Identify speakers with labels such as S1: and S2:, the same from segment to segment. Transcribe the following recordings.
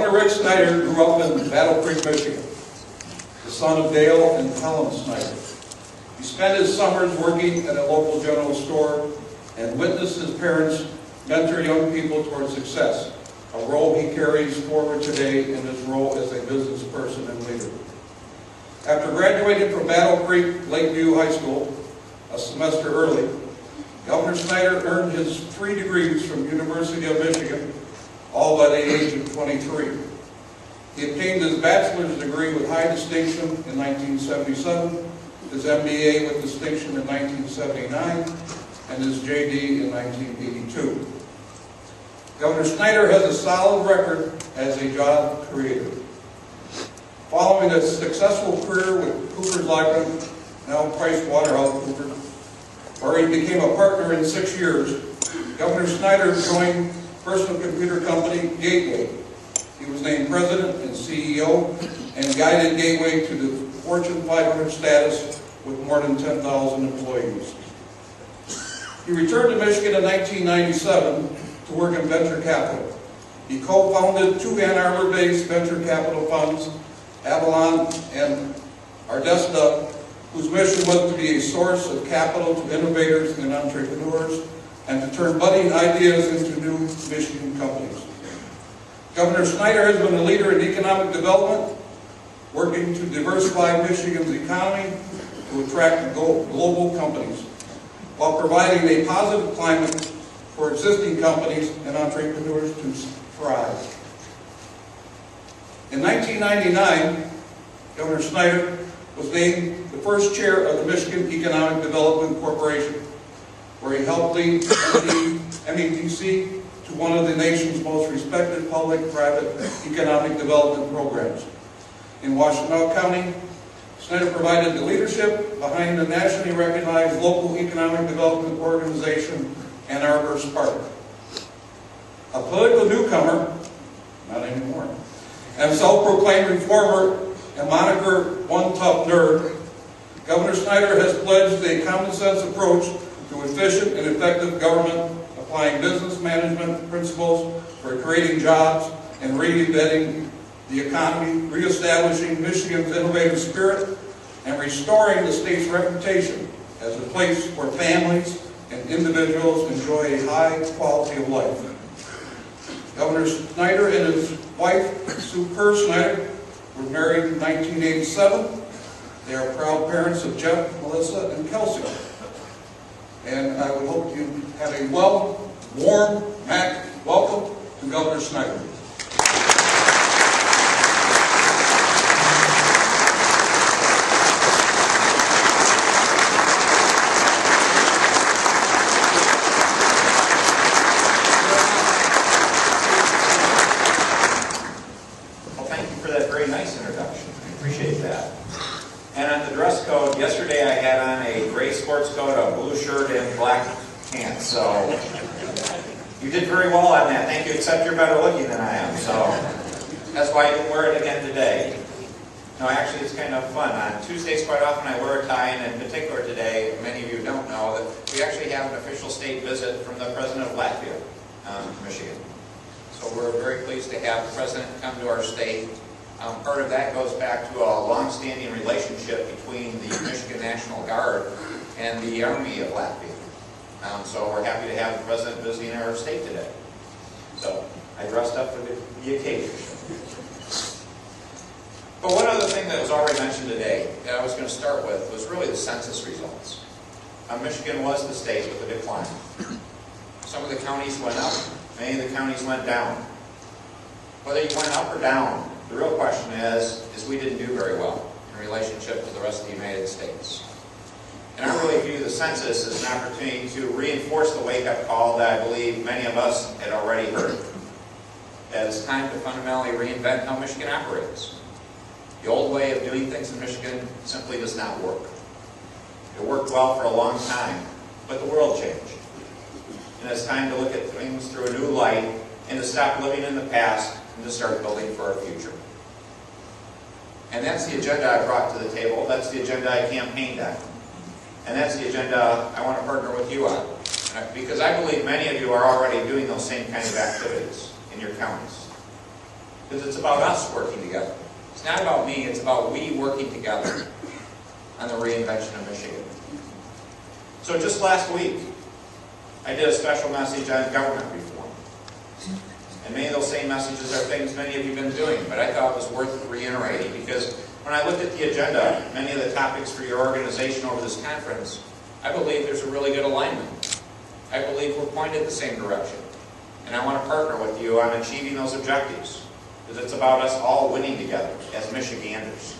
S1: Governor Rick Snyder grew up in Battle Creek, Michigan, the son of Dale and Helen Snyder. He spent his summers working at a local general store and witnessed his parents mentor young people towards success, a role he carries forward today in his role as a business person and leader. After graduating from Battle Creek Lakeview High School a semester early, Governor Snyder earned his 3 degrees from University of Michigan, all by the age of 23. He obtained his bachelor's degree with high distinction in 1977, his MBA with distinction in 1979, and his JD in 1982. Governor Snyder has a solid record as a job creator. Following a successful career with Cooper's Lycra, now PricewaterhouseCoopers, where he became a partner in 6 years, Governor Snyder joined personal computer company Gateway. He was named president and CEO and guided Gateway to the Fortune 500 status with more than 10,000 employees. He returned to Michigan in 1997 to work in venture capital. He co-founded 2 Ann Arbor-based venture capital funds, Avalon and Ardesta, whose mission was to be a source of capital to innovators and entrepreneurs and to turn budding ideas into new Michigan companies. Governor Snyder has been a leader in economic development, working to diversify Michigan's economy to attract global companies, while providing a positive climate for existing companies and entrepreneurs to thrive. In 1999, Governor Snyder was named the first chair of the Michigan Economic Development Corporation, where he helped lead MEDC to one of the nation's most respected public-private economic development programs. In Washtenaw County, Snyder provided the leadership behind the nationally recognized local economic development organization, Ann Arbor Spark. A political newcomer, not anymore, and self-proclaimed reformer and moniker One Tough Nerd, Governor Snyder has pledged a common-sense approach to efficient and effective government, applying business management principles for creating jobs and reinventing the economy, reestablishing Michigan's innovative spirit, and restoring the state's reputation as a place where families and individuals enjoy a high quality of life. Governor Snyder and his wife, Sue Kerr Snyder, were married in 1987. They are proud parents of Jeff, Melissa, and Kelsey. And I would hope you have a warm welcome to Governor Snyder.
S2: So you did very well on that. Thank you, except you're better looking than I am. So that's why I didn't wear it again today. No, actually it's kind of fun. On Tuesdays quite often I wear a tie, and in particular today, many of you don't know that we actually have an official state visit from the President of Latvia, Michigan. So we're very pleased to have the President come to our state. Part of that goes back to a long-standing relationship between the Michigan National Guard and the Army of Latvia. So we're happy to have the President visiting our state today. So I dressed up for the occasion. But one other thing that was already mentioned today that I was going to start with was really the census results. Michigan was the state with a decline. Some of the counties went up, many of the counties went down. Whether you went up or down, the real question is we didn't do very well in relationship to the rest of the United States. And I really view the census as an opportunity to reinforce the wake-up call that I believe many of us had already heard. That it's time to fundamentally reinvent how Michigan operates. The old way of doing things in Michigan simply does not work. It worked well for a long time, but the world changed. And it's time to look at things through a new light and to stop living in the past and to start building for our future. And that's the agenda I brought to the table. That's the agenda I campaigned on. And that's the agenda I want to partner with you on. Because I believe many of you are already doing those same kind of activities in your counties. because it's about us working together. It's not about me, it's about we working together on the reinvention of Michigan. So just last week, I did a special message on government reform. And many of those same messages are things many of you have been doing, but I thought it was worth reiterating because when I looked at the agenda, many of the topics for your organization over this conference, I believe there's a really good alignment. I believe we're pointed the same direction. And I want to partner with you on achieving those objectives. Because it's about us all winning together as Michiganders.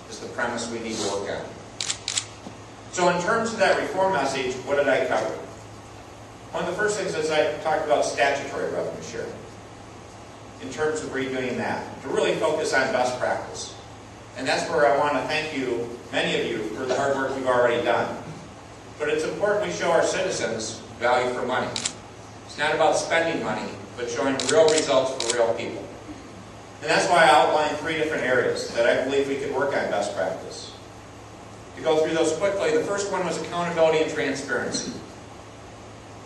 S2: Is the premise we need to work on. So in terms of that reform message, what did I cover? One of the first things is I talked about statutory revenue sharing. In terms of redoing that, to really focus on best practice. And that's where I want to thank you, many of you, for the hard work you've already done. But it's important we show our citizens value for money. It's not about spending money, but showing real results for real people. And that's why I outlined 3 different areas that I believe we could work on best practice. To go through those quickly, the first one was accountability and transparency.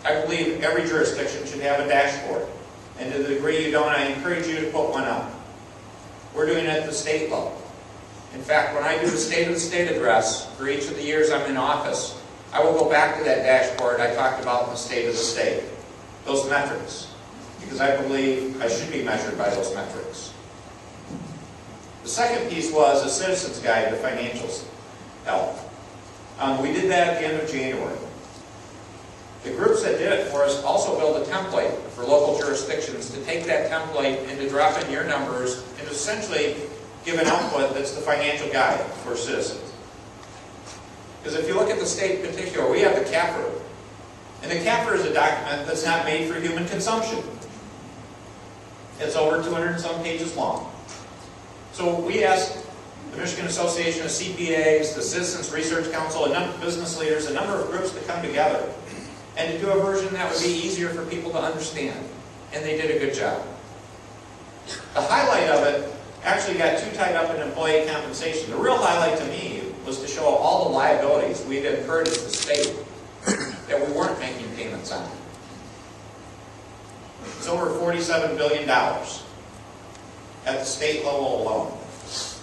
S2: I believe every jurisdiction should have a dashboard. And to the degree you don't, I encourage you to put one up. We're doing it at the state level. In fact, when I do the State of the State address for each of the years I'm in office, I will go back to that dashboard I talked about in the State of the State. Those metrics. Because I believe I should be measured by those metrics. The second piece was a citizen's guide to financial health. We did that at the end of January. The groups that did it for us also built a template for local jurisdictions to take that template and to drop in your numbers and to essentially give an output that's the financial guide for citizens. Because if you look at the state in particular, we have the CAFR. And the CAFR is a document that's not made for human consumption. It's over 200 and some pages long. So we asked the Michigan Association of CPAs, the Citizens Research Council, a number of business leaders, a number of groups to come together and to do a version that would be easier for people to understand. And they did a good job. The highlight of it actually got too tied up in employee compensation. The real highlight to me was to show all the liabilities we'd incurred as the state that we weren't making payments on. It's over $47 billion at the state level alone.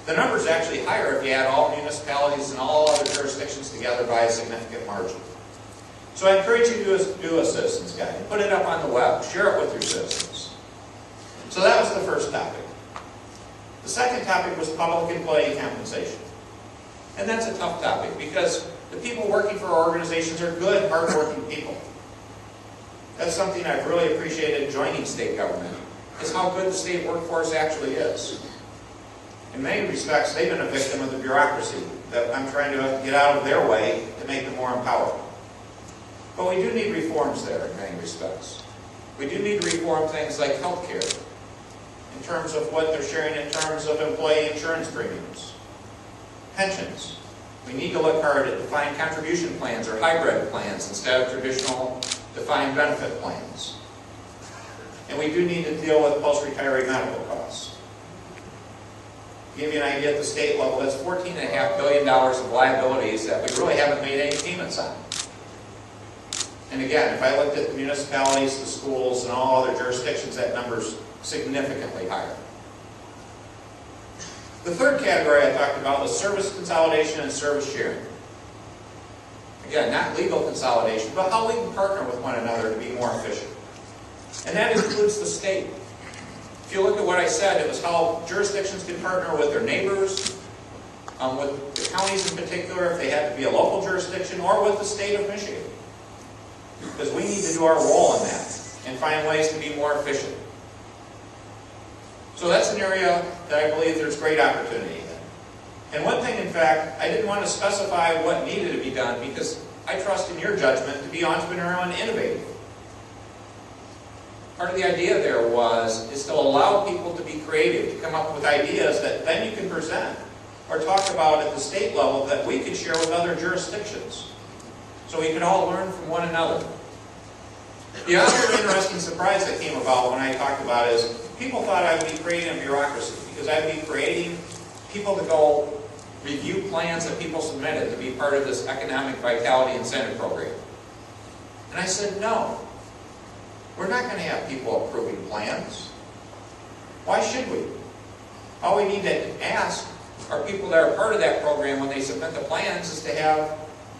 S2: The number's actually higher if you add all municipalities and all other jurisdictions together by a significant margin. So I encourage you to do a citizen's guide. Put it up on the web. Share it with your citizens. So that was the first topic. The second topic was public employee compensation. And that's a tough topic because the people working for our organizations are good, hard-working people. That's something I've really appreciated joining state government, is how good the state workforce actually is. In many respects, they've been a victim of the bureaucracy that I'm trying to get out of their way to make them more empowered. But we do need reforms there in many respects. We do need to reform things like health care, in terms of what they're sharing in terms of employee insurance premiums, pensions. We need to look hard at defined contribution plans or hybrid plans instead of traditional defined benefit plans. And we do need to deal with post-retiree medical costs. To give you an idea at the state level, that's $14.5 billion of liabilities that we really haven't made any payments on. And again, if I looked at the municipalities, the schools, and all other jurisdictions, that number's significantly higher. The third category I talked about was service consolidation and service sharing. Again, not legal consolidation, but how we can partner with one another to be more efficient. And that includes the state. If you look at what I said, it was how jurisdictions can partner with their neighbors, with the counties in particular, if they had to be a local jurisdiction, or with the state of Michigan. Because we need to do our role in that and find ways to be more efficient. So that's an area that I believe there's great opportunity in. And one thing, in fact, I didn't want to specify what needed to be done because I trust in your judgment to be entrepreneurial and innovative. Part of the idea there is to allow people to be creative, to come up with ideas that then you can present or talk about at the state level that we could share with other jurisdictions. So we can all learn from one another. The other interesting surprise that came about when I talked about it is people thought I would be creating a bureaucracy because I'd be creating people to go review plans that people submitted to be part of this economic vitality incentive program. And I said, no, we're not going to have people approving plans. Why should we? All we need to ask are people that are part of that program when they submit the plans is to have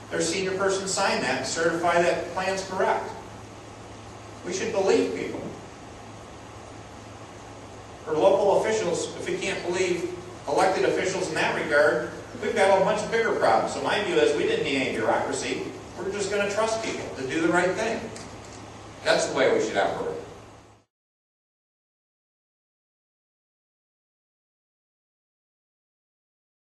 S2: their senior person sign that and certify that the plan's correct. We should believe people. For local officials, if we can't believe elected officials in that regard, we've got a much bigger problem. So my view is we didn't need any bureaucracy. We're just going to trust people to do the right thing. That's the way we should operate.